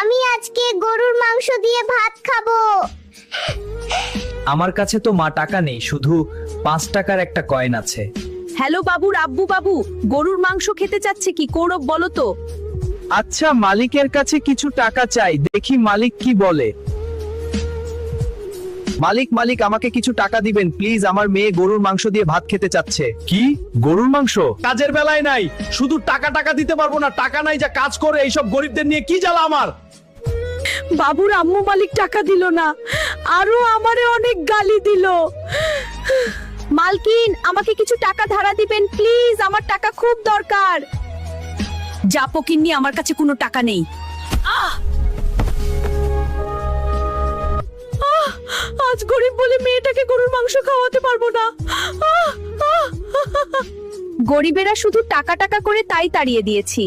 আমি আজকে গরুর মাংস দিয়ে ভাত খাবো। আমার কাছে তো মা টাকা নেই, শুধু 5 টাকার একটা কয়েন আছে। হ্যালো বাবু, রাব্বু বাবু, গরুর মাংস খেতে চাচ্ছে কি করব বলো তো? আচ্ছা, মালিকের কাছে কিছু টাকা চাই, দেখি মালিক কি বলে। মালিক মালিক আমাকে কিছু টাকা দিবেন প্লিজ, আমার মেয়ে গরুর মাংস দিয়ে ভাত খেতে চাচ্ছে। কি গরুর মাংস? কাজের বেলায় নাই, শুধু টাকা টাকা দিতে পারবো না, টাকা নাই যা কাজ করে এইসব গরিবদের নিয়ে কি জ্বালা আমার। বাবুর আম্মু মালিক টাকা দিল না, আরো আমারে অনেক গালি দিল। মালকিন, আমাকে কিছু টাকা ধারা দিবেন প্লিজ, আমার টাকা খুব দরকার। যা পকিন্নি, আমার কাছে কোনো টাকা নেই। আজ গরিব বলে মেয়েটাকে গরুর মাংস খাওয়াতে পারবো না। গরিবেরা শুধু টাকা টাকা করে তাই তাড়িয়ে দিয়েছি।